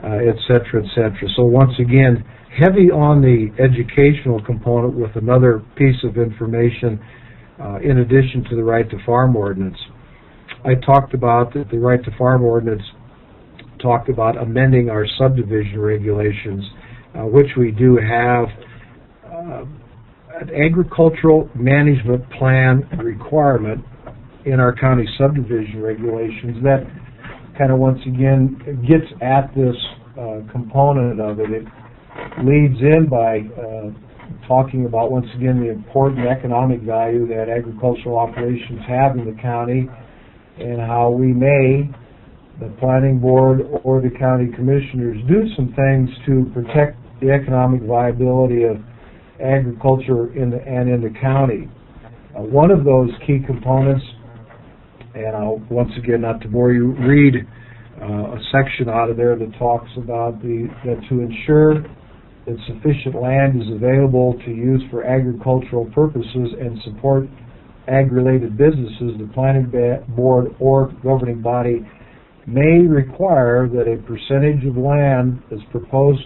et cetera, et cetera. So once again, heavy on the educational component with another piece of information in addition to the Right to Farm Ordinance. I talked about that the Right to Farm Ordinance talked about amending our subdivision regulations, which we do have an agricultural management plan requirement in our county subdivision regulations that kind of once again gets at this component of it. It leads in by talking about once again the important economic value that agricultural operations have in the county and how we may, the planning board or the county commissioners, do some things to protect the economic viability of agriculture in the county. One of those key components, and I'll once again, not to bore you, read a section out of there that talks about that to ensure that sufficient land is available to use for agricultural purposes and support ag-related businesses, the planning board or governing body may require that a percentage of land that's proposed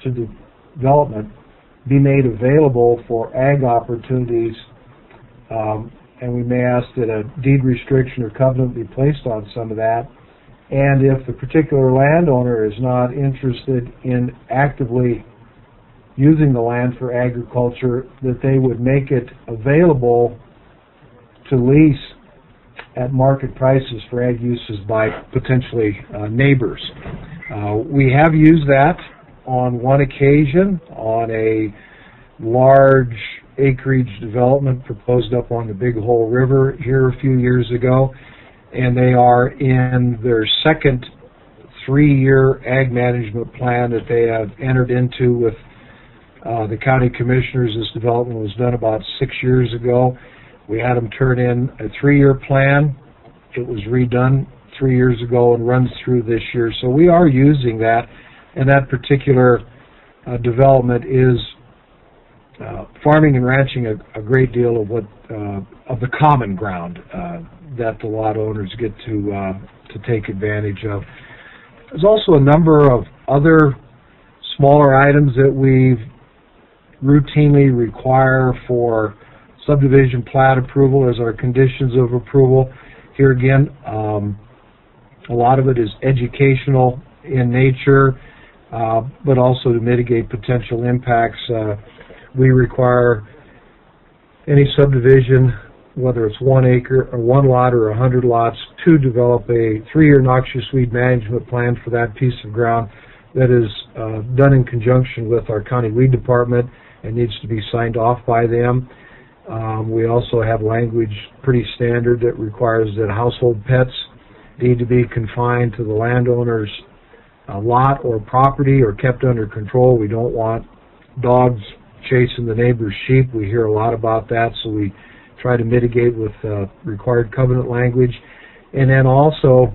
to development be made available for ag opportunities, and we may ask that a deed restriction or covenant be placed on some of that. And if the particular landowner is not interested in actively using the land for agriculture, that they would make it available to lease at market prices for ag uses by potentially neighbors. We have used that on one occasion on a large acreage development proposed up on the Big Hole River here a few years ago, and they are in their second 3-year ag management plan that they have entered into with the county commissioners. This development was done about 6 years ago. We had them turn in a 3-year plan. It was redone 3 years ago and runs through this year. So we are using that, and that particular development is farming and ranching a great deal of of the common ground that the lot owners get to take advantage of. There's also a number of other smaller items that we routinely require for subdivision plat approval as our conditions of approval. Here again, a lot of it is educational in nature, but also to mitigate potential impacts. We require any subdivision, whether it's 1 acre or 1 lot or 100 lots, to develop a 3-year noxious weed management plan for that piece of ground that is done in conjunction with our county weed department and needs to be signed off by them. We also have language pretty standard that requires that household pets need to be confined to the landowner's lot or property or kept under control. We don't want dogs chasing the neighbor's sheep. We hear a lot about that, so we try to mitigate with required covenant language. And then also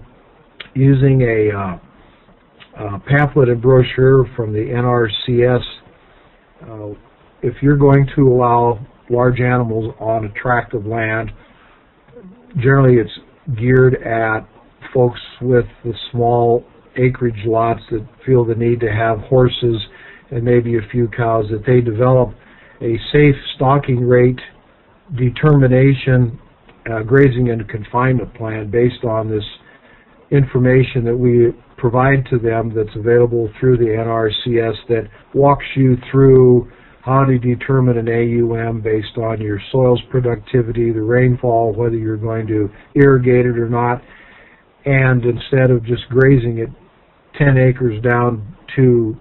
using a pamphlet and brochure from the NRCS. If you're going to allow large animals on a tract of land, generally it's geared at folks with the small acreage lots that feel the need to have horses and maybe a few cows, that they develop a safe stocking rate determination, grazing and confinement plan based on this information that we provide to them that's available through the NRCS that walks you through how to determine an AUM based on your soil's productivity, the rainfall, whether you're going to irrigate it or not, and instead of just grazing it 10 acres down to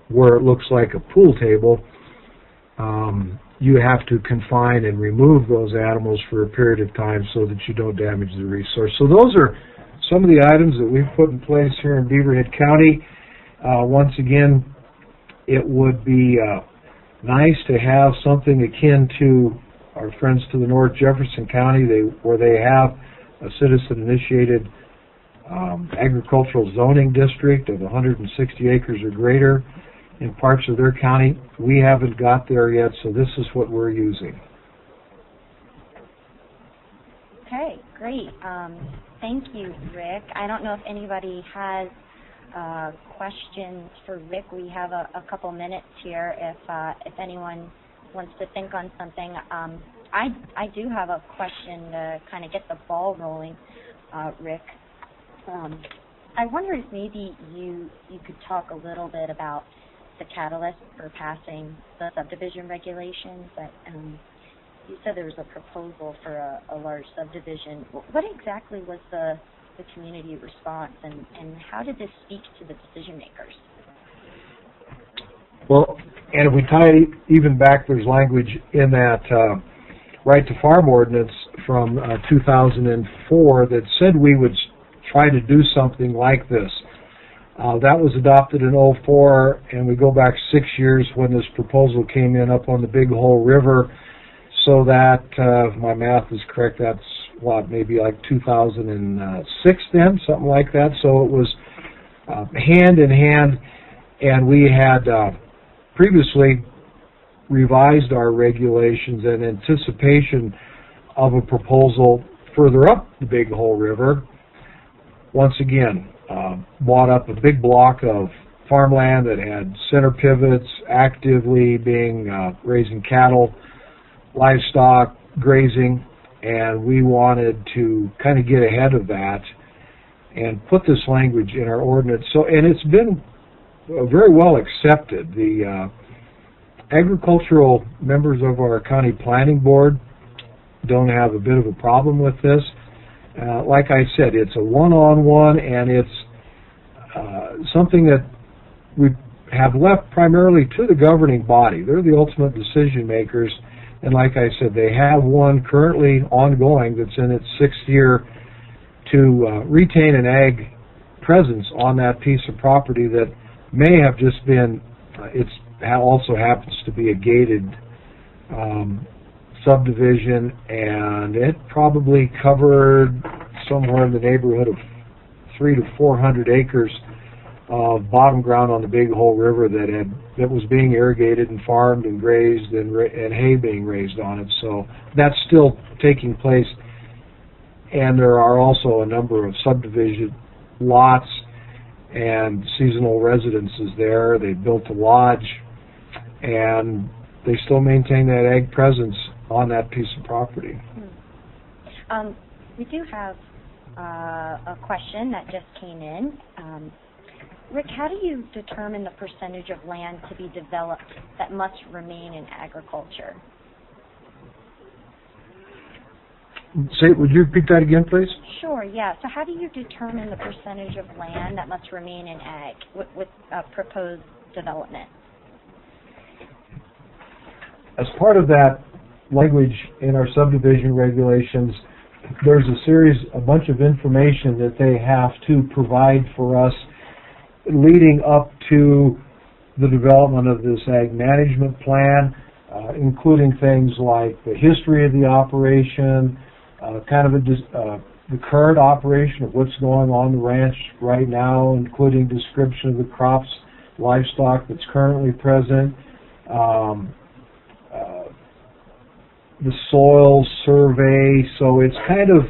where it looks like a pool table, you have to confine and remove those animals for a period of time so that you don't damage the resource. So those are some of the items that we've put in place here in Beaverhead County. Once again, it would be nice to have something akin to our friends to the north, Jefferson County, where they have a citizen-initiated agricultural zoning district of 160 acres or greater in parts of their county. We haven't got there yet, so this is what we're using. Okay, great. Thank you, Rick. I don't know if anybody has questions for Rick. We have a couple minutes here if anyone wants to think on something. I do have a question to kind of get the ball rolling, Rick. I wonder if maybe you could talk a little bit about the catalyst for passing the subdivision regulations. But you said there was a proposal for a large subdivision. What exactly was the community response, and how did this speak to the decision makers? Well, and if we tie even back, there's language in that right to farm ordinance from 2004 that said we would try to do something like this. That was adopted in 2004, and we go back 6 years when this proposal came in up on the Big Hole River. So that, if my math is correct, that's what, maybe like 2006 then, something like that. So it was hand in hand, and we had previously revised our regulations in anticipation of a proposal further up the Big Hole River. Once again, bought up a big block of farmland that had center pivots, actively being raising cattle, livestock, grazing, and we wanted to kind of get ahead of that and put this language in our ordinance. So, and it's been very well accepted. The agricultural members of our county planning board don't have a bit of a problem with this. Like I said, it's a one-on-one, and it's something that we have left primarily to the governing body. They're the ultimate decision makers, and like I said, they have one currently ongoing that's in its 6th year to retain an ag presence on that piece of property that may have just been, it also happens to be a gated subdivision, and it probably covered somewhere in the neighborhood of 300 to 400 acres of bottom ground on the Big Hole River that was being irrigated and farmed and grazed and hay being raised on it. So that's still taking place, and there are also a number of subdivision lots and seasonal residences there. They built a lodge, and they still maintain that ag presence on that piece of property. We do have a question that just came in. Rick, how do you determine the percentage of land to be developed that must remain in agriculture? Would you repeat that again, please? Sure, yeah. So how do you determine the percentage of land that must remain in ag with proposed development? As part of that language in our subdivision regulations, there's a bunch of information that they have to provide for us leading up to the development of this ag management plan, including things like the history of the operation, kind of the current operation of what's going on the ranch right now, including description of the crops, livestock that's currently present, the soil survey. So it's kind of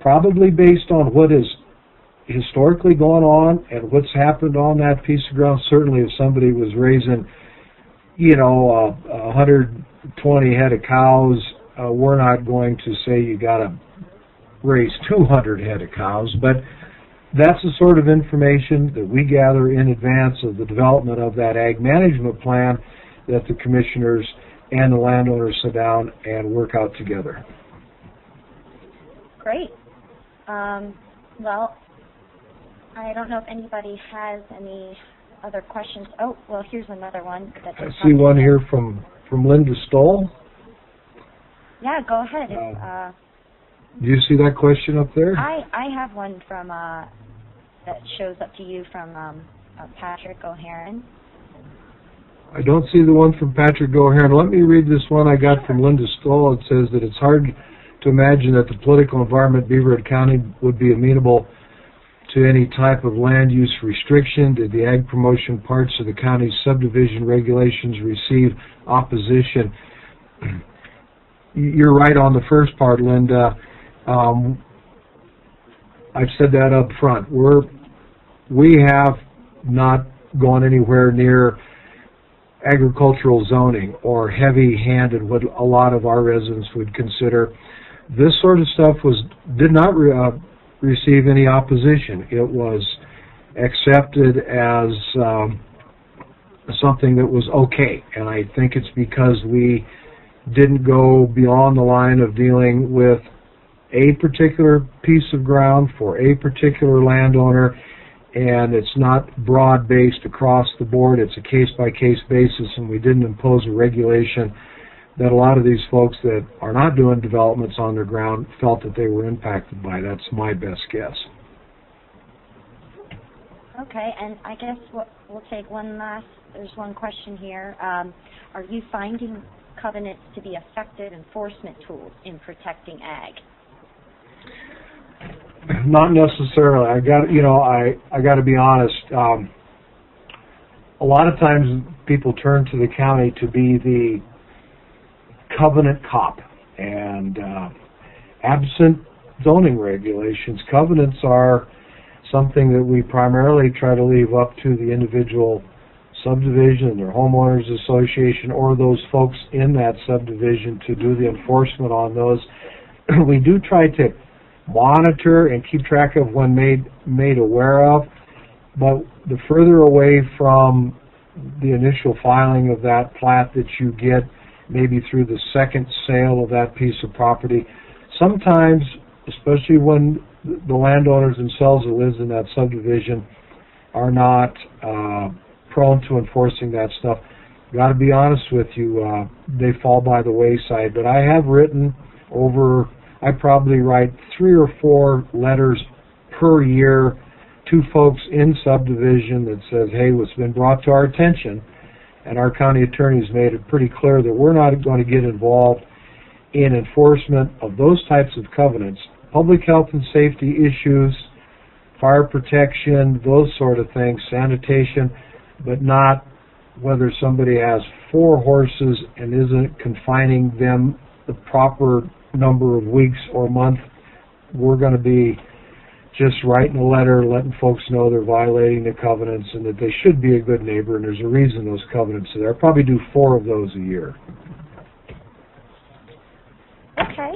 probably based on what has historically gone on and what's happened on that piece of ground. Certainly if somebody was raising, 120 head of cows, we're not going to say you got to raise 200 head of cows, but that's the sort of information that we gather in advance of the development of that ag management plan that the commissioners and the landowners sit down and work out together. Great. Well, I don't know if anybody has any other questions. Oh, well, here's another one. I see one here from Linda Stoll. Yeah, go ahead. Do you see that question up there? I have one from that shows up to you from Patrick O'Haron. I don't see the one from Patrick O'Haron. Let me read this one I got from Linda Stoll. It says that it's hard to imagine that the political environment Beaverhead County would be amenable to any type of land use restriction. Did the ag promotion parts of the county's subdivision regulations receive opposition? You're right on the first part, Linda. I've said that up front. we have not gone anywhere near agricultural zoning or heavy-handed, what a lot of our residents would consider. This sort of stuff did not receive any opposition. It was accepted as something that was okay, and I think it's because we didn't go beyond the line of dealing with a particular piece of ground for a particular landowner, and it's not broad-based across the board. It's a case-by-case basis, and we didn't impose a regulation that a lot of these folks that are not doing developments on their ground felt that they were impacted by. That's my best guess. Okay, and I guess we'll take there's one question here. Are you finding covenants to be effective enforcement tools in protecting ag? Not necessarily. I got to be honest. A lot of times people turn to the county to be the covenant cop, and absent zoning regulations, covenants are something that we primarily try to leave up to the individual subdivision, their homeowners association, or those folks in that subdivision to do the enforcement on those. We do try to monitor and keep track of when made aware of, but the further away from the initial filing of that plat that you get, maybe through the second sale of that piece of property, sometimes, especially when the landowners themselves that lives in that subdivision are not prone to enforcing that stuff, got to be honest with you, they fall by the wayside. But I have written I probably write 3 or 4 letters per year to folks in subdivision that says, hey, what's been brought to our attention, and our county attorney's made it pretty clear that we're not going to get involved in enforcement of those types of covenants. Public health and safety issues, fire protection, those sort of things, sanitation, but not whether somebody has 4 horses and isn't confining them the proper number of weeks or months. We're going to be just writing a letter letting folks know they're violating the covenants and that they should be a good neighbor, and there's a reason those covenants are there. I probably do 4 of those a year. Okay.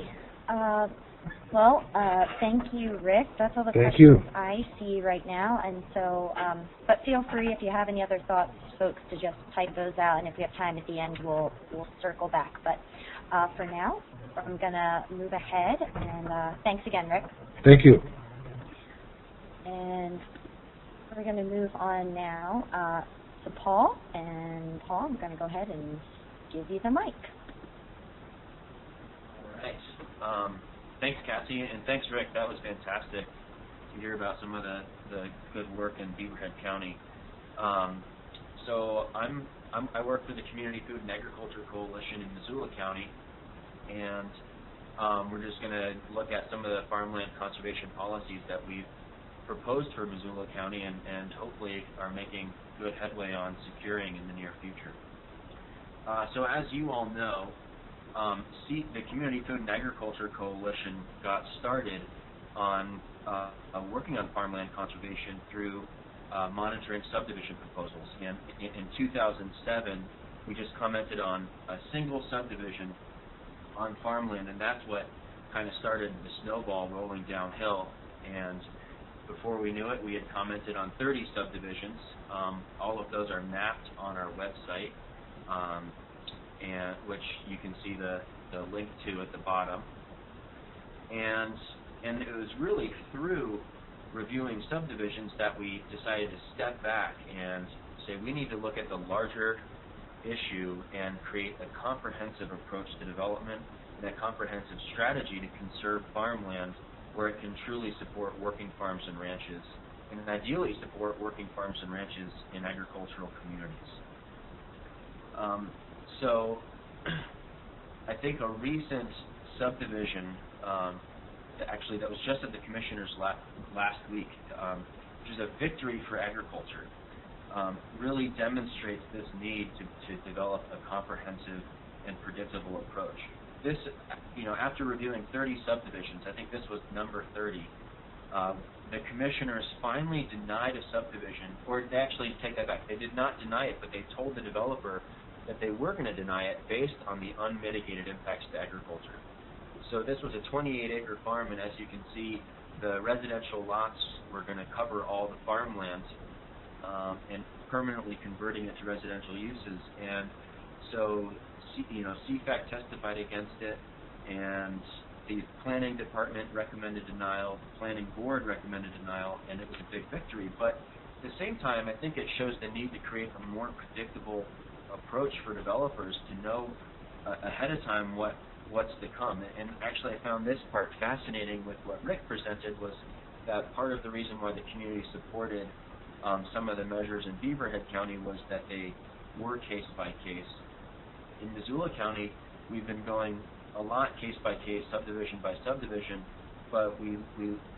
Thank you, Rick. That's all the questions you. I see right now. And so, but feel free if you have any other thoughts, folks, to just type those out. And if we have time at the end, we'll circle back. But for now, I'm going to move ahead. And thanks again, Rick. Thank you. And we're going to move on now to Paul. And Paul, I'm going to go ahead and give you the mic. All right. Thanks, Cassie, and thanks, Rick. That was fantastic to hear about some of the good work in Beaverhead County. So I work for the Community Food and Agriculture Coalition in Missoula County, and we're just going to look at some of the farmland conservation policies that we've proposed for Missoula County and hopefully are making good headway on securing in the near future. So as you all know, the Community Food and Agriculture Coalition got started on working on farmland conservation through monitoring subdivision proposals. And in 2007, we just commented on a single subdivision on farmland, and that's what kind of started the snowball rolling downhill. And before we knew it, we had commented on 30 subdivisions. All of those are mapped on our website, and which you can see the link to at the bottom. And it was really through reviewing subdivisions that we decided to step back and say we need to look at the larger issue and create a comprehensive approach to development and a comprehensive strategy to conserve farmland where it can truly support working farms and ranches, and ideally support working farms and ranches in agricultural communities. So I think a recent subdivision, actually that was just at the Commissioners last week, which is a victory for agriculture, really demonstrates this need to develop a comprehensive and predictable approach. This, after reviewing 30 subdivisions, I think this was number 30, the commissioners finally denied a subdivision, or they actually take that back. They did not deny it, but they told the developer that they were going to deny it based on the unmitigated impacts to agriculture. So this was a 28-acre farm, and as you can see, the residential lots were going to cover all the farmland and permanently converting it to residential uses. And so, CFAC testified against it, and the planning department recommended denial, the planning board recommended denial, and it was a big victory. But at the same time, I think it shows the need to create a more predictable approach for developers to know ahead of time what's to come. And actually, I found this part fascinating with what Rick presented, was that part of the reason why the community supported some of the measures in Beaverhead County was that they were case by case. In Missoula County, we've been going a lot case by case, subdivision by subdivision, but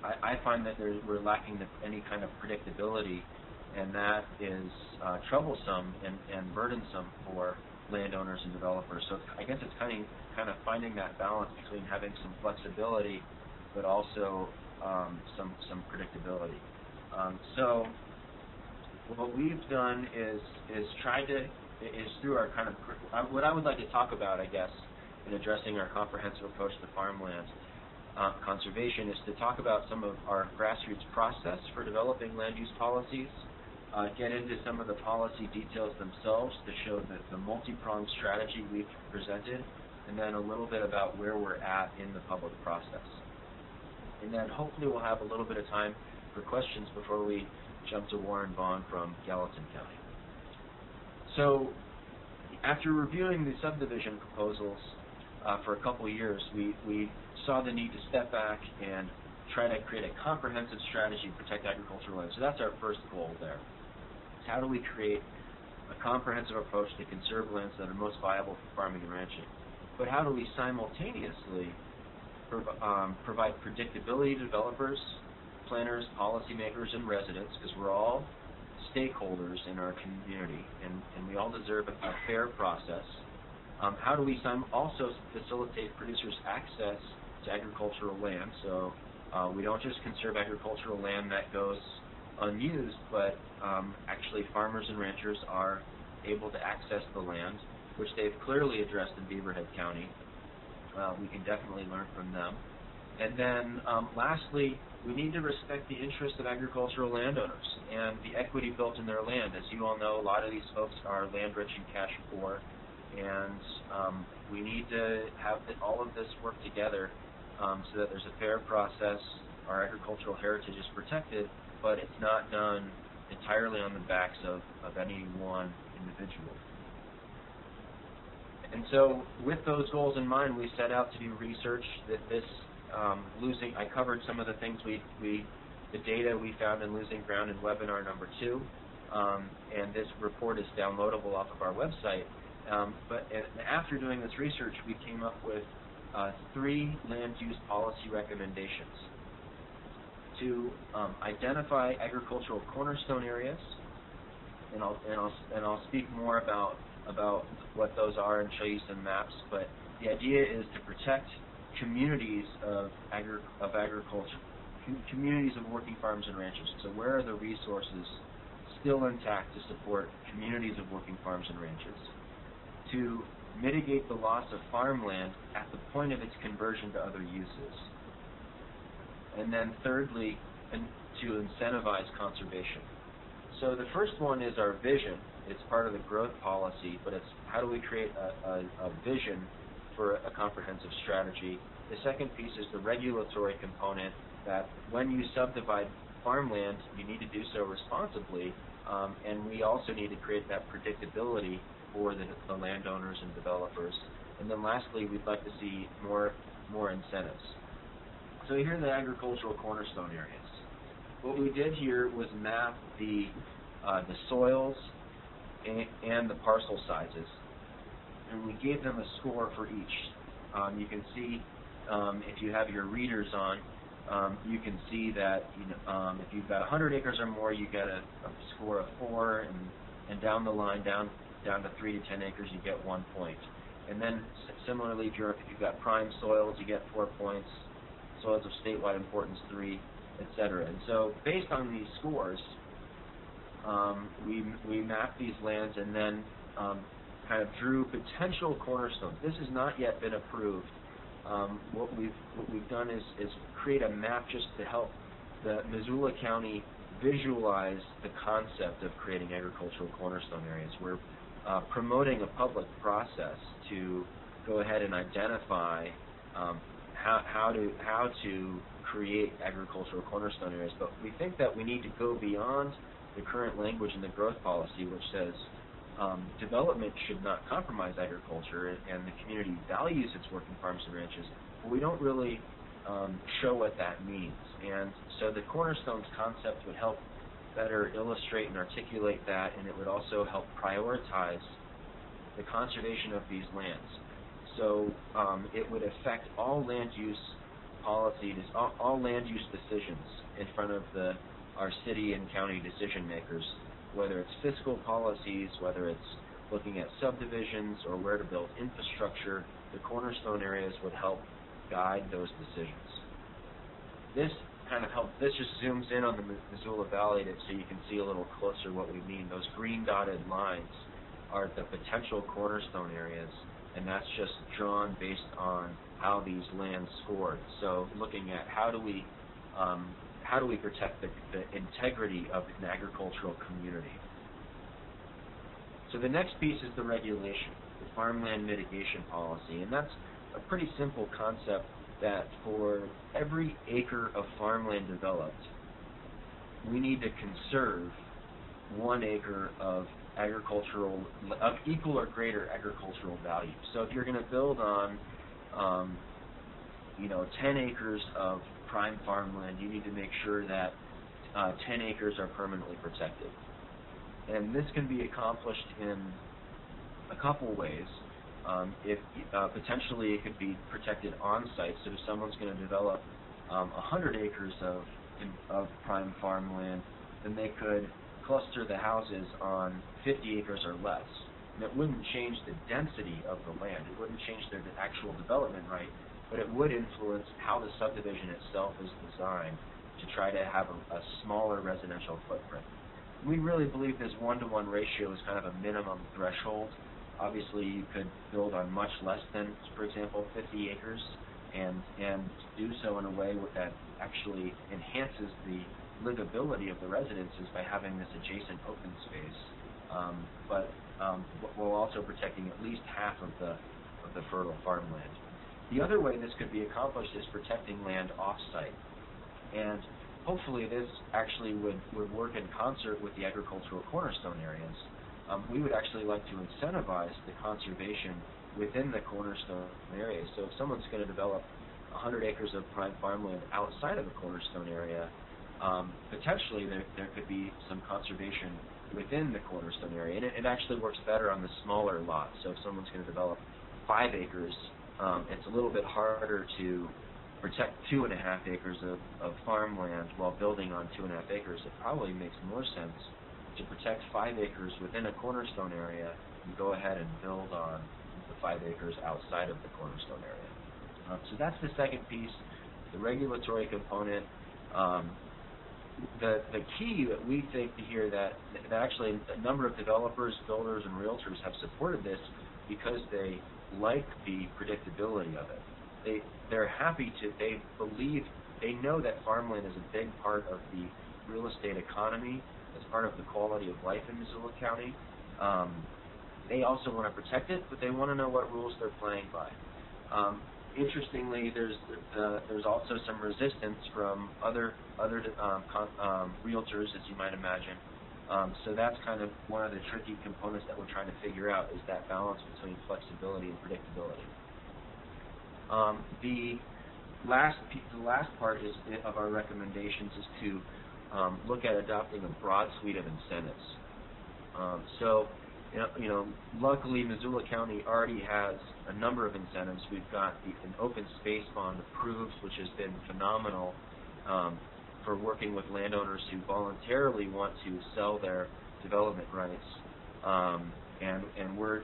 I find that we're lacking any kind of predictability, and that is troublesome and burdensome for landowners and developers. So I guess it's kind of finding that balance between having some flexibility, but also some predictability. So what we've done is through our kind of what I would like to talk about, I guess, in addressing our comprehensive approach to farmland conservation, is to talk about some of our grassroots process for developing land use policies, get into some of the policy details themselves to show that the multi-pronged strategy we've presented, and then a little bit about where we're at in the public process. And then hopefully we'll have a little bit of time for questions before we jump to Warren Vaughn from Gallatin County. So after reviewing the subdivision proposals for a couple of years, we saw the need to step back and try to create a comprehensive strategy to protect agricultural land. So that's our first goal there. How do we create a comprehensive approach to conserve lands that are most viable for farming and ranching? But how do we simultaneously provide predictability to developers, planners, policymakers, and residents, because we're all stakeholders in our community, and we all deserve a fair process. How do we also facilitate producers' access to agricultural land? So we don't just conserve agricultural land that goes unused, but actually farmers and ranchers are able to access the land, which they've clearly addressed in Beaverhead County. We can definitely learn from them. And then lastly, we need to respect the interests of agricultural landowners and the equity built in their land. As you all know, a lot of these folks are land rich and cash poor, and we need to have all of this work together so that there's a fair process, our agricultural heritage is protected, but it's not done entirely on the backs of any one individual. And so with those goals in mind, we set out to do research that I covered some of the things the data we found in Losing Ground in webinar number 2, and this report is downloadable off of our website. But after doing this research, we came up with 3 land use policy recommendations to identify agricultural cornerstone areas, and I'll speak more about what those are and show you some maps. But the idea is to protect communities of agriculture, communities of working farms and ranches. So where are the resources still intact to support communities of working farms and ranches? To mitigate the loss of farmland at the point of its conversion to other uses. And then thirdly, to incentivize conservation. So the first one is our vision. It's part of the growth policy, but it's how do we create a vision for a comprehensive strategy. The second piece is the regulatory component, that when you subdivide farmland, you need to do so responsibly, and we also need to create that predictability for the landowners and developers. And then lastly, we'd like to see more incentives. So here are the agricultural cornerstone areas. What we did here was map the soils and the parcel sizes, and we gave them a score for each. You can see, if you have your readers on, you can see that if you've got 100 acres or more, you get a score of 4, and down the line, down to 3 to 10 acres, you get 1 point. And then similarly, if you've got prime soils, you get 4 points. Soils of statewide importance, 3. etc. And so based on these scores, we mapped these lands and then kind of drew potential cornerstones. This has not yet been approved. What we've done is create a map just to help the Missoula County visualize the concept of creating agricultural cornerstone areas. We're promoting a public process to go ahead and identify how to create agricultural cornerstone areas, but we think that we need to go beyond the current language in the growth policy, which says development should not compromise agriculture, and the community values its working farms and ranches, but we don't really show what that means. And so the cornerstones concept would help better illustrate and articulate that, and it would also help prioritize the conservation of these lands. So it would affect all land use policies, all land use decisions in front of our city and county decision makers, whether it's fiscal policies, whether it's looking at subdivisions or where to build infrastructure. The cornerstone areas would help guide those decisions. This just zooms in on the Missoula Valley so you can see a little closer what we mean. Those green dotted lines are the potential cornerstone areas, and that's just drawn based on how these lands scored. So looking at how do we protect the integrity of an agricultural community. So the next piece is the regulation, the farmland mitigation policy, and that's a pretty simple concept that for every acre of farmland developed, we need to conserve 1 acre of equal or greater agricultural value. So if you're going to build on 10 acres of prime farmland, you need to make sure that 10 acres are permanently protected. And this can be accomplished in a couple ways. Potentially it could be protected on site, so if someone's going to develop 100 acres of prime farmland, then they could cluster the houses on 50 acres or less. And it wouldn't change the density of the land, it wouldn't change their actual development right, but it would influence how the subdivision itself is designed to try to have a smaller residential footprint. We really believe this 1-to-1 ratio is kind of a minimum threshold. Obviously, you could build on much less than, for example, 50 acres, and do so in a way that actually enhances the livability of the residences by having this adjacent open space, but while also protecting at least half of the fertile farmland. The other way this could be accomplished is protecting land off-site, and hopefully this actually would work in concert with the agricultural cornerstone areas. We would actually like to incentivize the conservation within the cornerstone areas. So if someone's going to develop 100 acres of prime farmland outside of the cornerstone area, potentially there could be some conservation within the cornerstone area. And it actually works better on the smaller lots. So if someone's going to develop 5 acres, it's a little bit harder to protect 2.5 acres of farmland while building on 2.5 acres. It probably makes more sense to protect 5 acres within a cornerstone area and go ahead and build on the 5 acres outside of the cornerstone area. So that's the second piece, the regulatory component. The key that we think here that actually a number of developers, builders, and realtors have supported this because they like the predictability of it. They're happy to, they know that farmland is a big part of the real estate economy, as part of the quality of life in Missoula County. They also want to protect it, but they want to know what rules they're playing by. Interestingly, there's also some resistance from other realtors, as you might imagine. So that's kind of one of the tricky components that we're trying to figure out, is that balance between flexibility and predictability. The last part of our recommendations is to look at adopting a broad suite of incentives. So, luckily Missoula County already has a number of incentives. We've got an open space bond approved, which has been phenomenal for working with landowners who voluntarily want to sell their development rights. And we're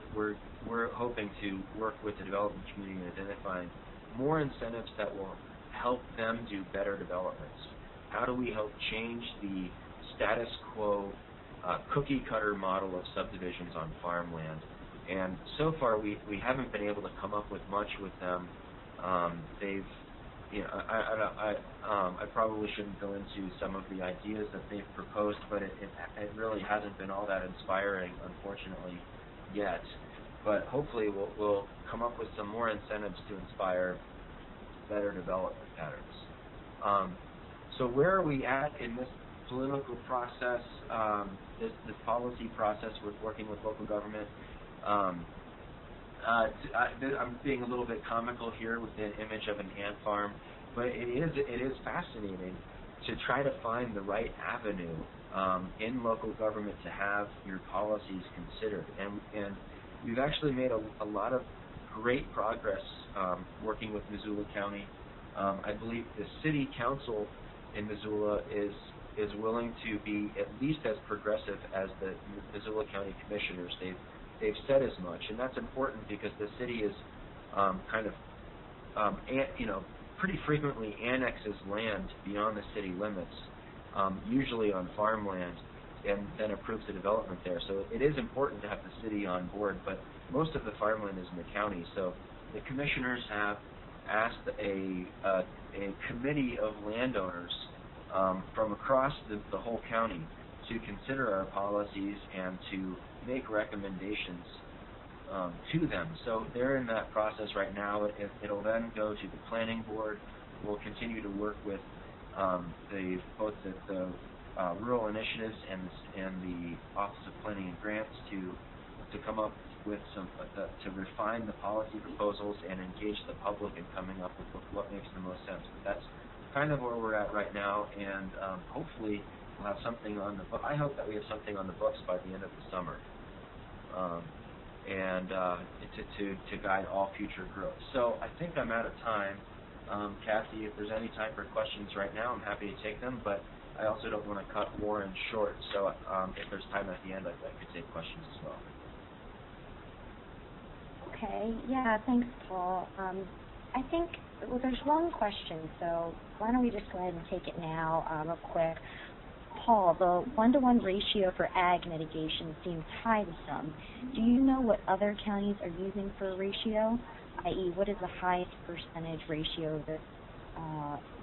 hoping to work with the development community in identifying more incentives that will help them do better developments. how do we help change the status quo cookie cutter model of subdivisions on farmland? And so far we haven't been able to come up with much with them. They've, I probably shouldn't go into some of the ideas that they've proposed, but it really hasn't been all that inspiring, unfortunately, yet. But hopefully we'll come up with some more incentives to inspire better development patterns. So where are we at in this political process, this policy process with working with local government? I'm being a little bit comical here with the image of an ant farm, but it is fascinating to try to find the right avenue in local government to have your policies considered. And we've actually made a lot of great progress working with Missoula County. I believe the city council in Missoula is willing to be at least as progressive as the Missoula County commissioners. They've said as much, and that's important because the city is pretty frequently annexes land beyond the city limits, usually on farmland, and then approves the development there. So it is important to have the city on board, but most of the farmland is in the county. So the commissioners have asked a committee of landowners from across the whole county to consider our policies and to make recommendations to them. So they're in that process right now. It'll then go to the planning board. We'll continue to work with both the rural initiatives and the Office of Planning and Grants to come up with some to refine the policy proposals and engage the public in coming up with what makes the most sense. But that's kind of where we're at right now, and hopefully we'll have something on the book. I hope that we have something on the books by the end of the summer, and to guide all future growth. So I think I'm out of time. Kathy, if there's any time for questions right now, I'm happy to take them, but I also don't want to cut Warren short, so if there's time at the end, I could take questions as well. Okay, yeah, thanks, Paul. I think, well, there's one question, so why don't we just go ahead and take it now real quick. Paul, the 1-to-1 ratio for ag mitigation seems high to some. Do you know what other counties are using for a ratio? I.e., what is the highest percentage ratio that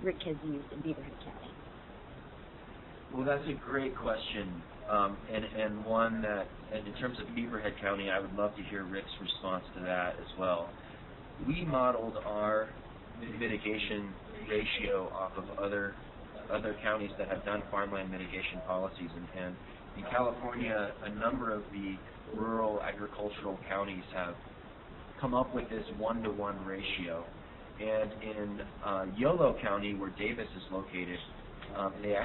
Rick has used in Beaverhead County? Well, that's a great question, and one that, and in terms of Beaverhead County, I would love to hear Rick's response to that as well. We modeled our mitigation ratio off of other counties that have done farmland mitigation policies, and in California, a number of the rural agricultural counties have come up with this 1-to-1 ratio, and in Yolo County, where Davis is located, they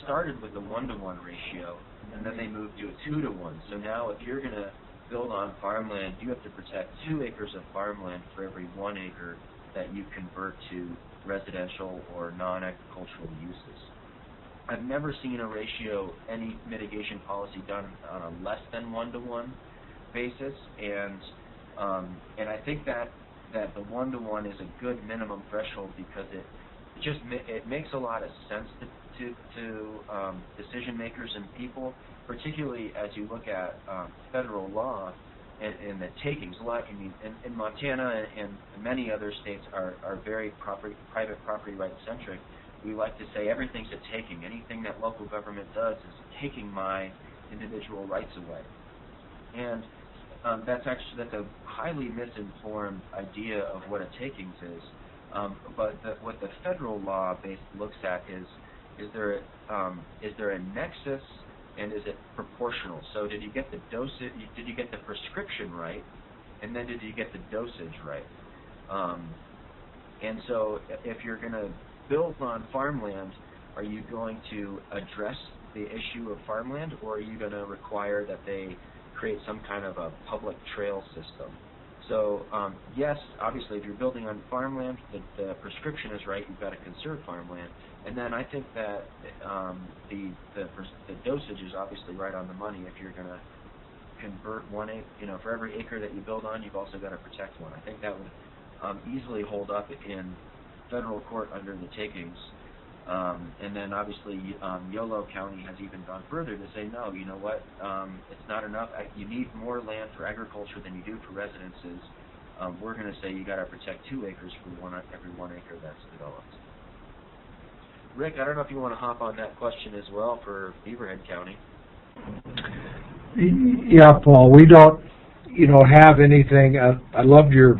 started with a 1-to-1 ratio, and then they moved to a 2-to-1. So now if you're going to build on farmland, you have to protect 2 acres of farmland for every 1 acre that you convert to residential or non-agricultural uses. I've never seen a ratio, any mitigation policy done on a less than 1-to-1 basis, and I think that the 1-to-1 is a good minimum threshold because it makes a lot of sense to decision makers and people, particularly as you look at federal law and the takings. In Montana and many other states are very private property right centric. We like to say everything's a taking. Anything that local government does is taking my individual rights away, and that's a highly misinformed idea of what a takings is. But what the federal law looks at is there a nexus, and is it proportional? So did you get the dosage? Did you get the prescription right, and then did you get the dosage right? And so if you're going to build on farmland, are you going to address the issue of farmland, or are you going to require that they create some kind of a public trail system? So yes, obviously, if you're building on farmland, the prescription is right. You've got to conserve farmland, and then I think that the dosage is obviously right on the money. If you're going to convert for every acre that you build on, you've also got to protect one. I think that would easily hold up in federal court under the takings. And then obviously Yolo County has even gone further to say, no, you know what, it's not enough. You need more land for agriculture than you do for residences. We're going to say you got to protect 2 acres for every 1 acre that's developed. Rick, I don't know if you want to hop on that question as well for Beaverhead County. Yeah, Paul, we don't, have anything. I loved your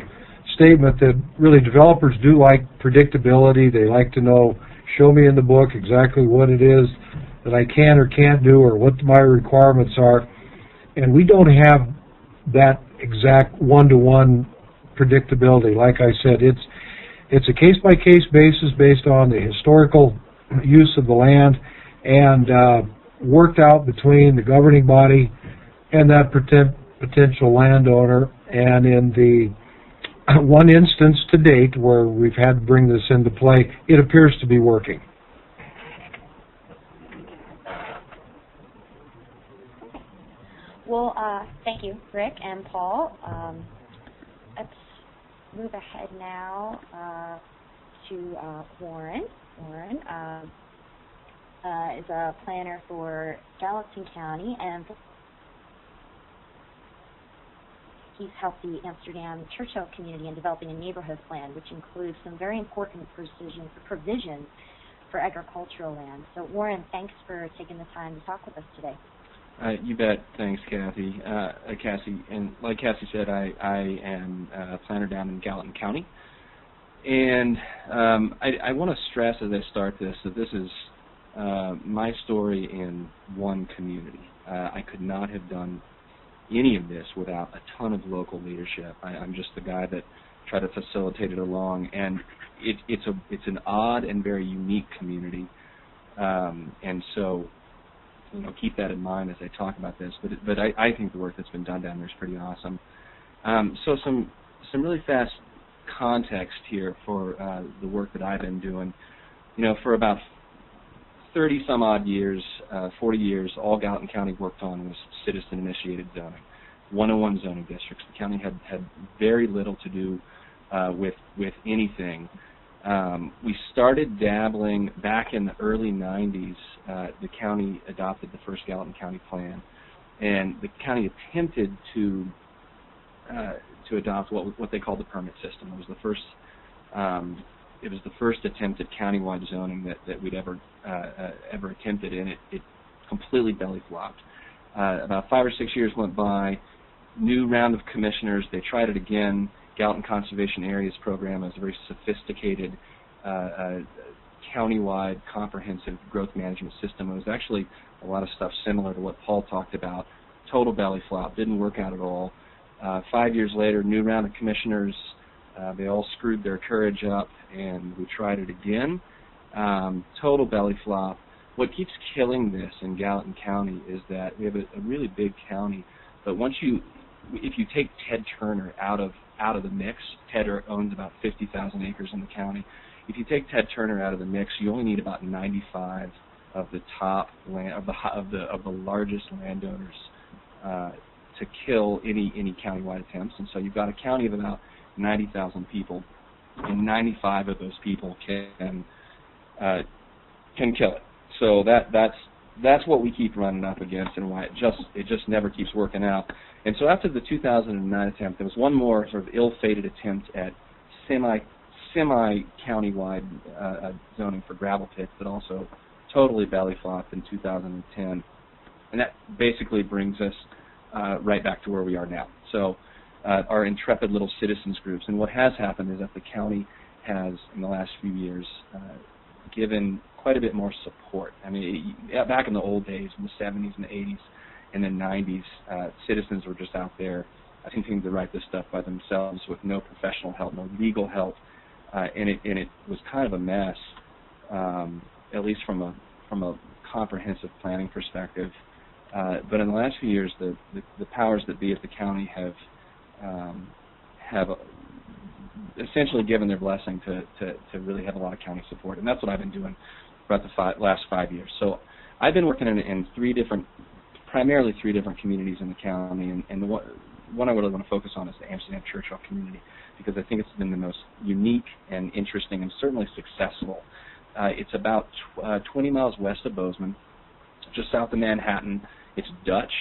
statement that really developers do like predictability. They like to know, show me in the book exactly what it is that I can or can't do or what my requirements are. And we don't have that exact one-to-one predictability. Like I said, it's a case-by-case basis based on the historical use of the land and worked out between the governing body and that potential landowner. And in the one instance to date where we've had to bring this into play, it appears to be working. Well, thank you, Rick and Paul. Let's move ahead now to Warren. Warren is a planner for Gallatin County, and he's helped the Amsterdam Churchill community in developing a neighborhood plan, which includes some very important provisions for agricultural land. So, Warren, thanks for taking the time to talk with us today. You bet. Thanks, Cassie. Cassie, and like Cassie said, I am a planner down in Gallatin County. And I want to stress as I start this that this is my story in one community. I could not have done any of this without a ton of local leadership. I'm just the guy that tried to facilitate it along, and it's an odd and very unique community. And so, keep that in mind as I talk about this. But I think the work that's been done down there is pretty awesome. So some really fast context here for the work that I've been doing. For about 30 some odd years, 40 years, all Gallatin County worked on was citizen-initiated zoning, 101 zoning districts. The county had very little to do with anything. We started dabbling back in the early 90s. The county adopted the first Gallatin County plan, and the county attempted to adopt what they called the permit system. It was the first attempt at countywide zoning that we'd ever attempted, and it completely belly flopped. About 5 or 6 years went by. New round of commissioners. They tried it again. Gallatin Conservation Areas Program is a very sophisticated countywide comprehensive growth management system. It was actually a lot of stuff similar to what Paul talked about. Total belly flop. Didn't work out at all. 5 years later, new round of commissioners. They all screwed their courage up, and we tried it again. Total belly flop. What keeps killing this in Gallatin County is that we have a really big county, but if you take Ted Turner out of the mix, Ted owns about 50,000 acres in the county. If you take Ted Turner out of the mix, you only need about 95 of the top land of the largest landowners to kill any countywide attempts. And so you've got a county of about 90,000 people, and 95 of those people can kill it. So that's what we keep running up against, and why it just never keeps working out. And so after the 2009 attempt, there was one more sort of ill-fated attempt at semi-countywide zoning for gravel pits that also totally belly flopped in 2010. And that basically brings us right back to where we are now. So our intrepid little citizens groups. And what has happened is that the county has, in the last few years, given quite a bit more support. I mean, back in the old days, in the 70s and the 80s and the 90s, citizens were just out there attempting to write this stuff by themselves with no professional help, no legal help, and it was kind of a mess, at least from a comprehensive planning perspective. But in the last few years, the powers that be at the county have essentially given their blessing to really have a lot of county support, and that's what I've been doing throughout the last 5 years. So I've been working in primarily three different communities in the county, and the one I really want to focus on is the Amsterdam Churchill community, because I think it's been the most unique and interesting and certainly successful It's about 20 miles west of Bozeman, just south of Manhattan. It's Dutch.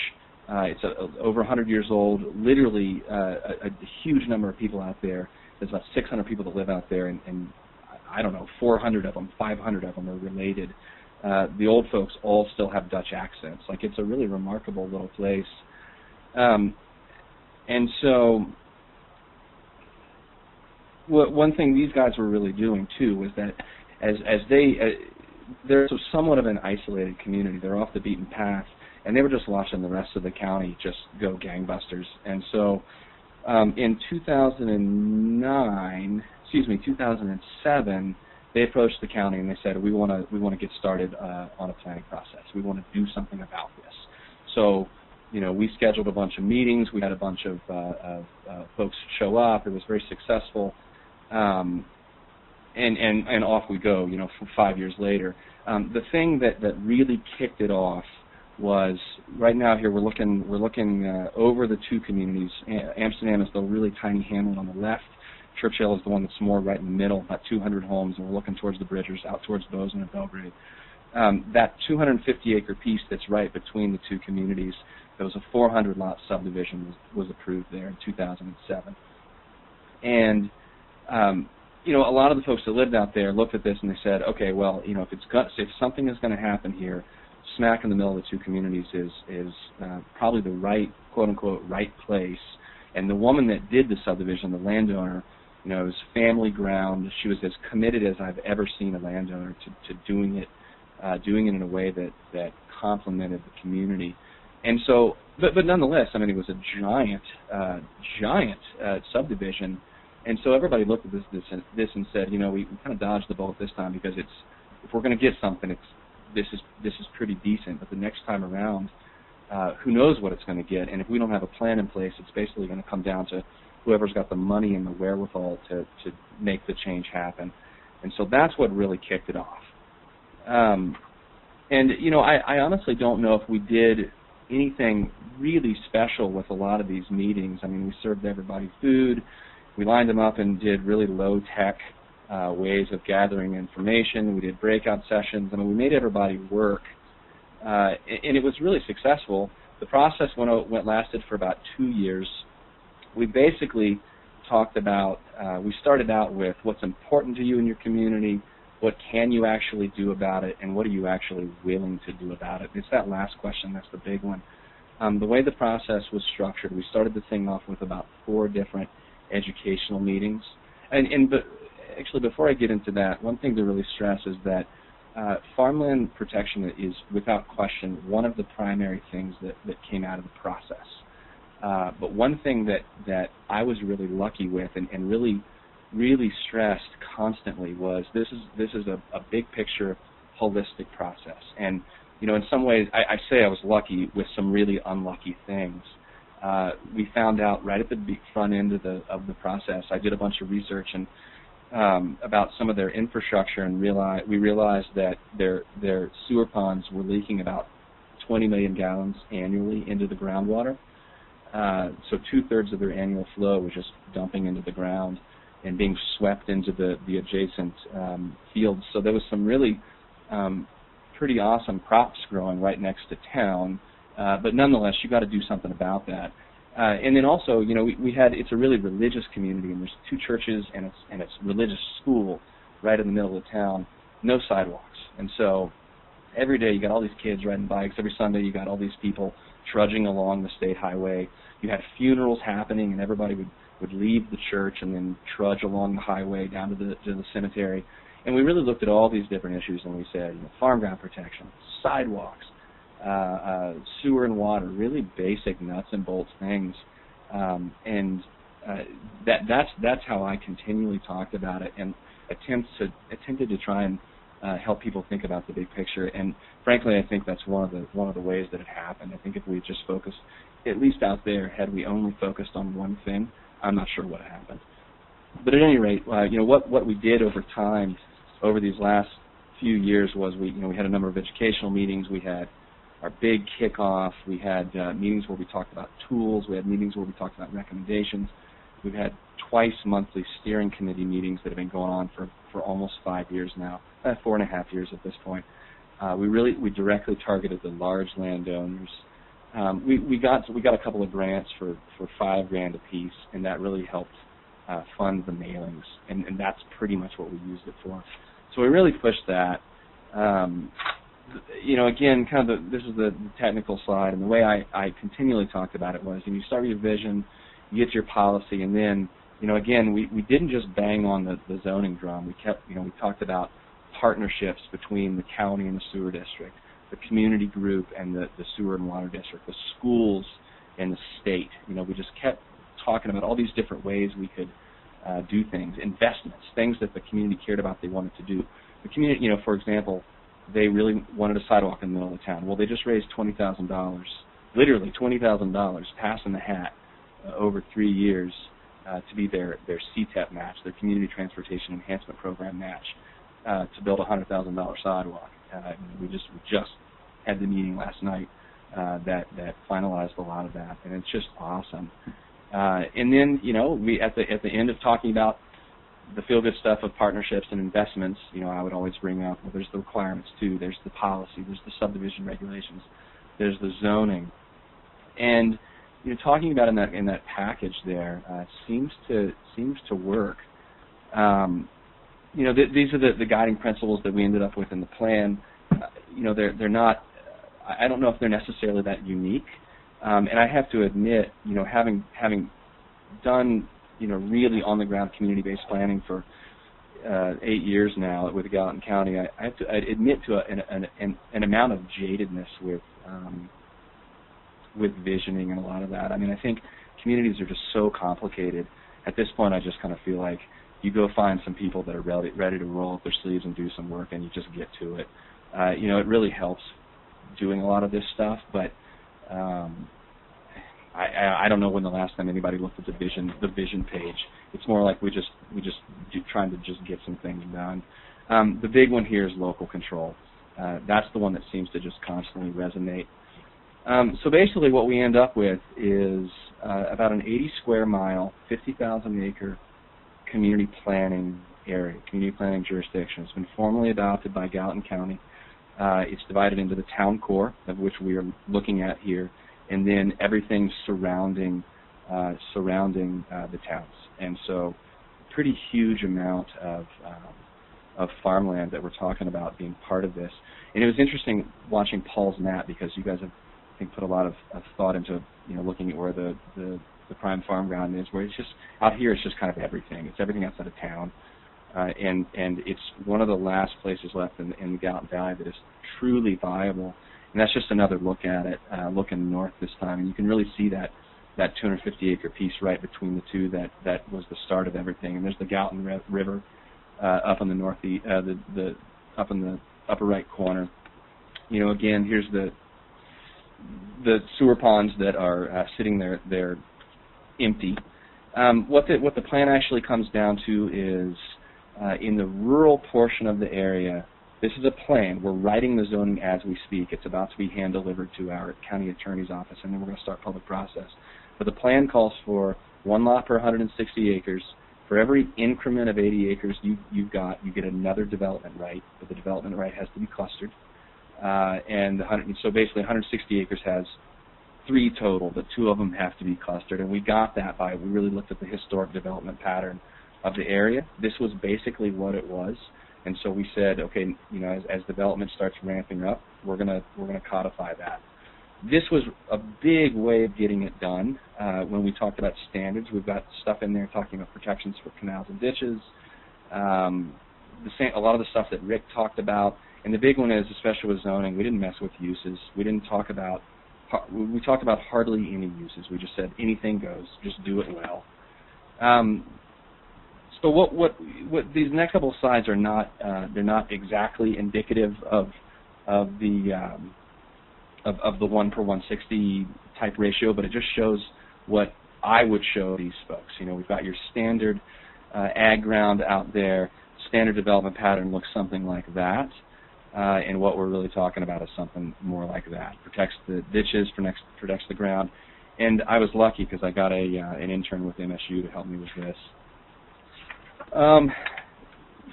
It's over 100 years old. Literally, a huge number of people out there. There's about 600 people that live out there, and I don't know, 400 of them, 500 of them are related. The old folks all still have Dutch accents. Like, it's a really remarkable little place. And so, one thing these guys were really doing too was that they're somewhat of an isolated community. They're off the beaten path, and they were just watching the rest of the county just go gangbusters. And so, in 2007, they approached the county and they said, we want to get started on a planning process. We want to do something about this. So, we scheduled a bunch of meetings. We had a bunch of folks show up. It was very successful, and off we go. 5 years later. The thing that really kicked it off was right now here we're looking over the two communities. Amsterdam is the really tiny hamlet on the left. Churchill is the one that's more right in the middle, about 200 homes, and we're looking towards the Bridgers, out towards Bozeman and Belgrade. That 250-acre piece that's right between the two communities, there was a 400-lot subdivision was approved there in 2007. And, a lot of the folks that lived out there looked at this and they said, okay, well, if something is going to happen here, smack in the middle of the two communities is probably the right, quote-unquote, right place. And the woman that did the subdivision, the landowner, it was family ground. She was as committed as I've ever seen a landowner to doing it in a way that complemented the community. And so, but nonetheless, it was a giant subdivision. And so everybody looked at this and said, we kind of dodged the bullet this time because if we're going to get something, this is pretty decent. But the next time around, who knows what it's going to get? And if we don't have a plan in place, it's basically going to come down to whoever's got the money and the wherewithal to make the change happen. And so that's what really kicked it off. I honestly don't know if we did anything really special with a lot of these meetings. We served everybody food. We lined them up and did really low-tech ways of gathering information. We did breakout sessions. We made everybody work. And it was really successful. The process lasted for about 2 years. We basically talked about, we started out with what's important to you in your community, what can you actually do about it, and what are you actually willing to do about it. It's that last question that's the big one. The way the process was structured, we started the thing off with about 4 different educational meetings. But actually, before I get into that, one thing to really stress is that farmland protection is, without question, one of the primary things that came out of the process. But one thing that I was really lucky with and really stressed constantly was this is a big picture, holistic process. And in some ways, I say I was lucky with some really unlucky things. We found out right at the front end of the process. I did a bunch of research and about some of their infrastructure, and we realized that their sewer ponds were leaking about 20 million gallons annually into the groundwater. So 2/3 of their annual flow was just dumping into the ground and being swept into the adjacent fields. So there was some really pretty awesome crops growing right next to town, but nonetheless, you got to do something about that. And then also, we had, it's a really religious community, and there's 2 churches and it's religious school right in the middle of town, no sidewalks. And so every day you got all these kids riding bikes. Every Sunday you got all these people trudging along the state highway. You had funerals happening, and everybody would leave the church and then trudge along the highway down to the cemetery. And we really looked at all these different issues, and we said, farm ground protection, sidewalks, sewer and water, really basic nuts and bolts things. That's how I continually talked about it and attempted to try and help people think about the big picture. And frankly, I think that's one of the ways that it happened. I think if we just focused, at least out there, had we only focused on one thing, I'm not sure what happened. But at any rate, what we did over time, over these last few years, was we had a number of educational meetings. We had our big kickoff. We had meetings where we talked about tools. We had meetings where we talked about recommendations. We've had twice monthly steering committee meetings that have been going on for almost 5 years now. 4.5 years at this point. We directly targeted the large landowners. We got a couple of grants for $5,000 a piece, and that really helped fund the mailings, and that's pretty much what we used it for. So we really pushed that. Again, this is the technical slide, and the way I continually talked about it was, you start your vision, you get your policy, and then, again, we didn't just bang on the zoning drum. We talked about partnerships between the county and the sewer district, the community group and the sewer and water district, the schools and the state. We just kept talking about all these different ways we could do things, investments, things that the community cared about they wanted to do. The community, for example, they really wanted a sidewalk in the middle of the town. Well, they just raised $20,000, literally $20,000, passing the hat over 3 years to be their CTEP match, their Community Transportation Enhancement Program match, to build a $100,000 sidewalk. We just had the meeting last night that finalized a lot of that, and it's just awesome. And then, we at the end of talking about the feel-good stuff of partnerships and investments, I would always bring up, well, there's the requirements too, there's the policy, there's the subdivision regulations, there's the zoning, and talking about in that package there seems to work. These are the guiding principles that we ended up with in the plan. They're not. I don't know if they're necessarily that unique, and I have to admit, having done really on the ground community-based planning for 8 years now with Gallatin County, I have to admit to an amount of jadedness with visioning and a lot of that. I think communities are just so complicated. At this point, I just kind of feel like you go find some people that are ready to roll up their sleeves and do some work, and you just get to it. It really helps doing a lot of this stuff, but I don't know when the last time anybody looked at the vision page. It's more like we just trying to just get some things done. The big one here is local control. That's the one that seems to just constantly resonate. So basically what we end up with is about an 80 square mile, 50,000 acre community planning area, community planning jurisdiction. It's been formally adopted by Gallatin County. It's divided into the town core, of which we are looking at here, and then everything surrounding the towns. And so pretty huge amount of farmland that we're talking about being part of this. And it was interesting watching Paul's map, because you guys have, I think, put a lot of thought into looking at where the prime farm ground is, where it's just out here. It's just kind of everything. It's everything outside of town, and it's one of the last places left in the Gallatin Valley that is truly viable. And that's just another look at it, looking north this time, and you can really see that 250 acre piece right between the two that was the start of everything. And there's the Gallatin River up on the northeast, up in the upper right corner. Again, here's the sewer ponds that are sitting there empty. What the plan actually comes down to is in the rural portion of the area. This is a plan. We're writing the zoning as we speak. It's about to be hand-delivered to our county attorney's office, and then we're going to start public process. But the plan calls for 1 lot per 160 acres. For every increment of 80 acres you get another development right, but the development right has to be clustered. So basically 160 acres has 3 total, but 2 of them have to be clustered. And we got that by, we really looked at the historic development pattern of the area. This was basically what it was. And so we said, okay, as development starts ramping up, we're gonna codify that. This was a big way of getting it done. When we talked about standards, we've got stuff in there talking about protections for canals and ditches. A lot of the stuff that Rick talked about, and the big one is, especially with zoning, we didn't mess with uses. We talked about hardly any uses. We just said anything goes, just do it well. So what these next couple of slides are not, they're not exactly indicative of the 1 per 160 type ratio, but it just shows what I would show these folks. We've got your standard ag ground out there. Standard development pattern looks something like that, and what we're really talking about is something more like that. Protects the ditches, protects the ground, and I was lucky because I got an intern with MSU to help me with this.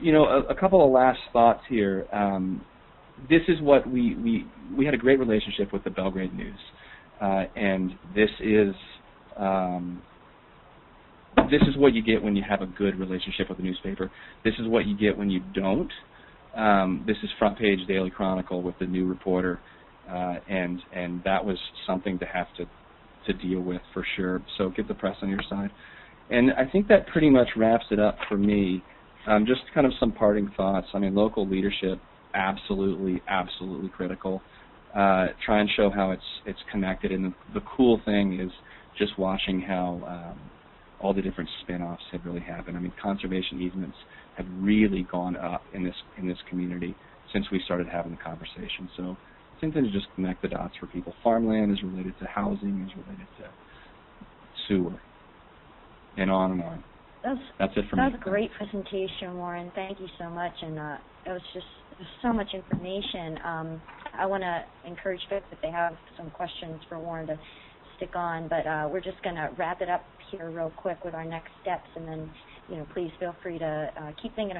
a couple of last thoughts here. This is what we had a great relationship with the Belgrade News, and this is what you get when you have a good relationship with a newspaper. This is what you get when you don't. This is Front Page Daily Chronicle with the new reporter, and that was something to have to deal with for sure. So get the press on your side. And I think that pretty much wraps it up for me. Just kind of some parting thoughts. I mean, local leadership, absolutely critical. Try and show how it's connected. And the cool thing is just watching how all the different spin-offs have really happened. I mean, conservation easements have really gone up in this community since we started having the conversation. So I think to just connect the dots for people. Farmland is related to housing, is related to sewer, and on and on. That's it for me. That was a great presentation, Warren. Thank you so much. And it was just so much information. I want to encourage folks if they have some questions for Warren to stick on, but we're just going to wrap it up here real quick with our next steps, and then please feel free to think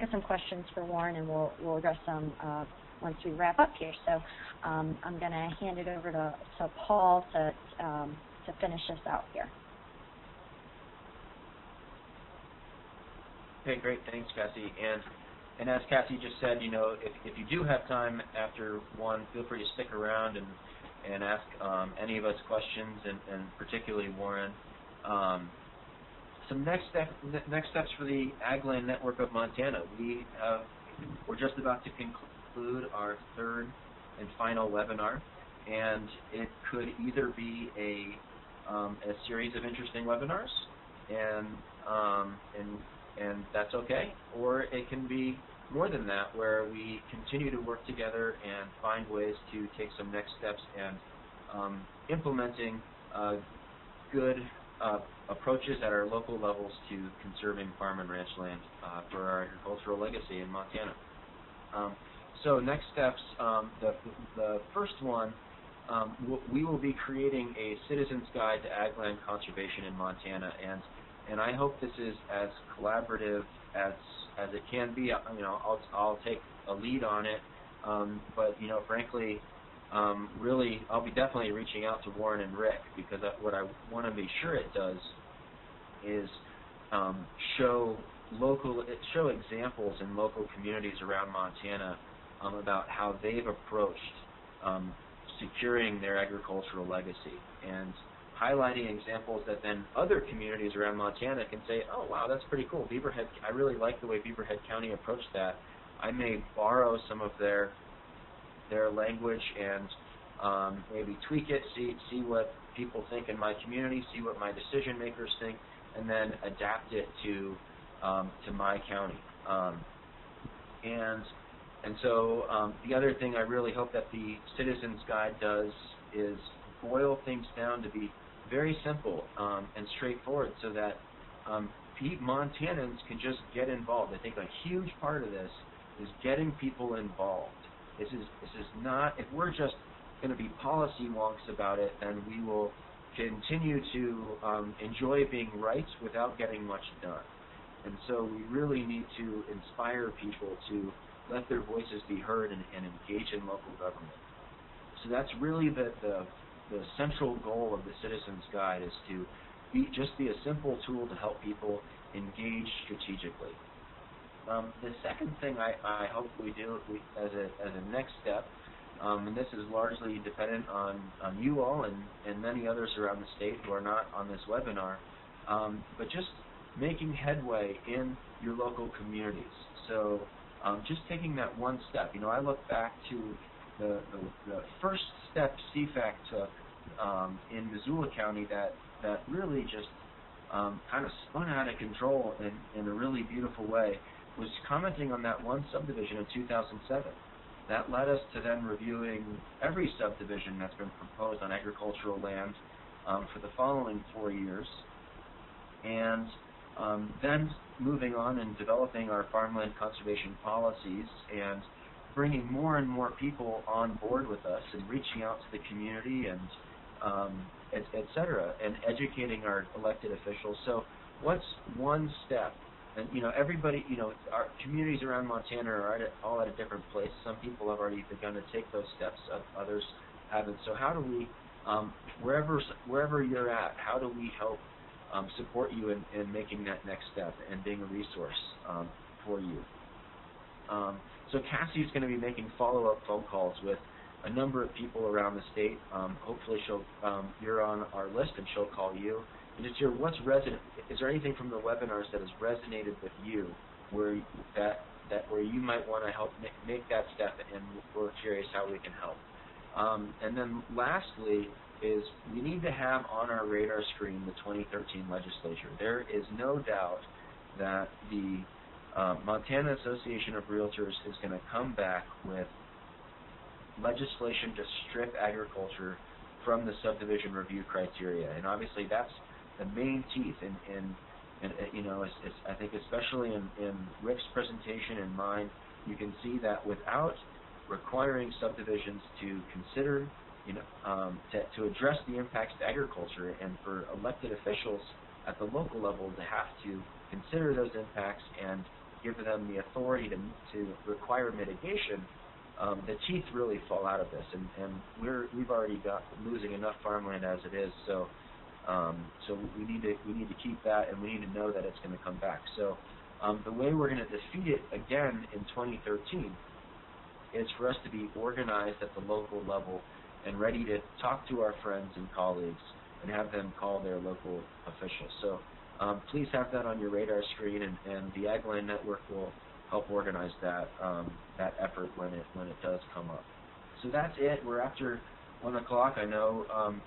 of some questions for Warren, and we'll address them once we wrap up here. So I'm going to hand it over to Paul to finish us out here. Okay, great. Thanks, Cassie. And as Cassie just said, if you do have time after one, feel free to stick around and ask any of us questions, and particularly Warren. Some next steps for the Ag Land Network of Montana. We're just about to conclude our third and final webinar, and it could either be a series of interesting webinars, and that's okay, or it can be more than that, where we continue to work together and find ways to take some next steps and implementing good approaches at our local levels to conserving farm and ranch land for our agricultural legacy in Montana. So next steps, the first one, we will be creating a citizen's guide to ag land conservation in Montana, and I hope this is as collaborative as it can be. I'll take a lead on it, but frankly, really, I'll be definitely reaching out to Warren and Rick, because what I want to be sure it does is show examples in local communities around Montana about how they've approached securing their agricultural legacy, and highlighting examples that then other communities around Montana can say, oh wow, that's pretty cool. Beaverhead, I really like the way Beaverhead County approached that. I may borrow some of their language and maybe tweak it, see what people think in my community, see what my decision makers think, and then adapt it to my county. And so the other thing I really hope that the Citizens Guide does is boil things down to be very simple and straightforward, so that Montanans can just get involved. I think a huge part of this is getting people involved. This is not, if we're just going to be policy wonks about it, then we will continue to enjoy being right without getting much done. And so we really need to inspire people to let their voices be heard and engage in local government. So that's really the central goal of the Citizens Guide, is to be a simple tool to help people engage strategically. The second thing I hope we do as a next step, and this is largely dependent on you all and many others around the state who are not on this webinar, but just making headway in your local communities. So just taking that one step. I look back to the first step CFAC took in Missoula County that really just kind of spun out of control in a really beautiful way, was commenting on that one subdivision in 2007. That led us to then reviewing every subdivision that's been proposed on agricultural land for the following 4 years, and then moving on and developing our farmland conservation policies and bringing more and more people on board with us and reaching out to the community and et cetera, and educating our elected officials. So what's one step And everybody, our communities around Montana are all at a different place. Some people have already begun to take those steps, others haven't. So how do we, wherever you're at, how do we help support you in making that next step and being a resource for you? So Cassie's going to be making follow-up phone calls with a number of people around the state. Hopefully you're on our list and she'll call you. And just hear is there anything from the webinars that has resonated with you where you might want to help make that step, and we're curious how we can help. And then lastly is we need to have on our radar screen the 2013 legislature. There is no doubt that the Montana Association of Realtors is going to come back with legislation to strip agriculture from the subdivision review criteria, and obviously that's the main teeth in I think especially in Rick's presentation and mine, you can see that without requiring subdivisions to consider, to address the impacts to agriculture, and for elected officials at the local level to have to consider those impacts and give them the authority to require mitigation, the teeth really fall out of this, and we've already got losing enough farmland as it is. So we need to keep that, and we need to know that it's going to come back. So the way we're going to defeat it again in 2013 is for us to be organized at the local level and ready to talk to our friends and colleagues and have them call their local officials. So please have that on your radar screen, and the AgLand Network will help organize that effort when it does come up. So that's it. We're after 1 o'clock. I know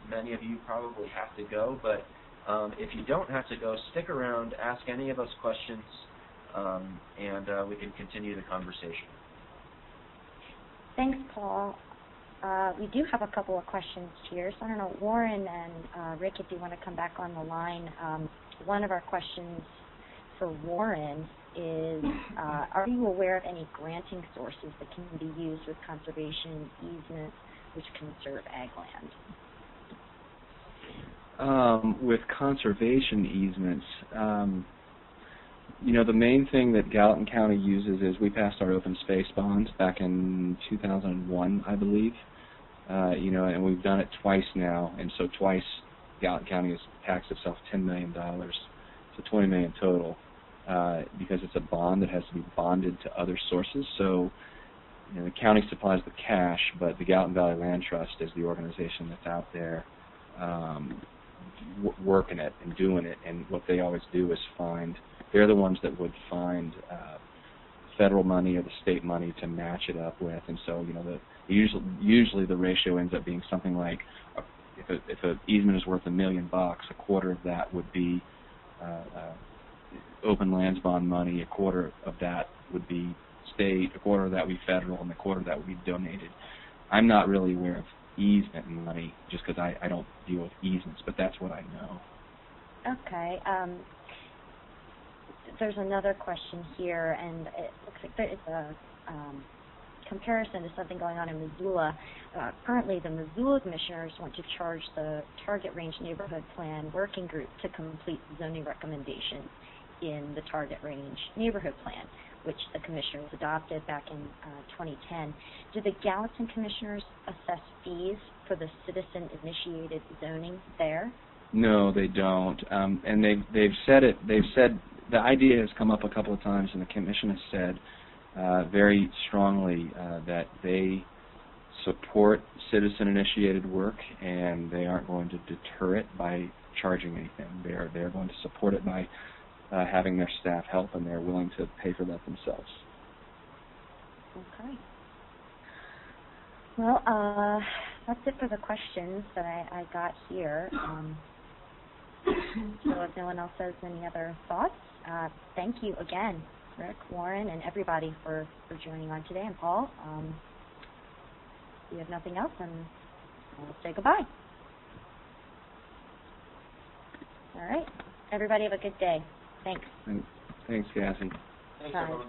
many of you probably have to go, but if you don't have to go, stick around, ask any of us questions, and we can continue the conversation. Thanks, Paul. We do have a couple of questions here. So I don't know, Warren and Rick, if you want to come back on the line. One of our questions for Warren is, are you aware of any granting sources that can be used with conservation easements which conserve ag land? With conservation easements, the main thing that Gallatin County uses is we passed our open space bonds back in 2001, I believe. And we've done it twice now, and so twice Gallatin County has taxed itself $10 million, so $20 million total, because it's a bond that has to be bonded to other sources. So the county supplies the cash, but the Gallatin Valley Land Trust is the organization that's out there working it and doing it, and what they always do is they're the ones that would find federal money or the state money to match it up with, and so usually the ratio ends up being something like, if an easement is worth $1 million, a quarter of that would be open lands bond money, a quarter of that would be state, a quarter of that would be federal, and a quarter of that would be donated. I'm not really aware of easement money just because I don't deal with easements, but that's what I know. Okay. There's another question here, and it looks like there is a comparison to something going on in Missoula. Currently, the Missoula commissioners want to charge the Target Range Neighborhood Plan Working Group to complete zoning recommendations in the Target Range Neighborhood Plan, which the commissioners adopted back in 2010. Do the Gallatin commissioners assess fees for the citizen-initiated zoning there? No, they don't. And they've said it. They've said the idea has come up a couple of times, and the commission has said very strongly that they support citizen-initiated work, and they aren't going to deter it by charging anything. They're going to support it by having their staff help, and they're willing to pay for that themselves. Okay. Well, that's it for the questions that I got here. So if no one else has any other thoughts, thank you again, Rick, Warren, and everybody for joining on today, and Paul. If you have nothing else, then we'll say goodbye. All right. Everybody have a good day. Thanks. Thanks, Cassie. Thanks, everyone.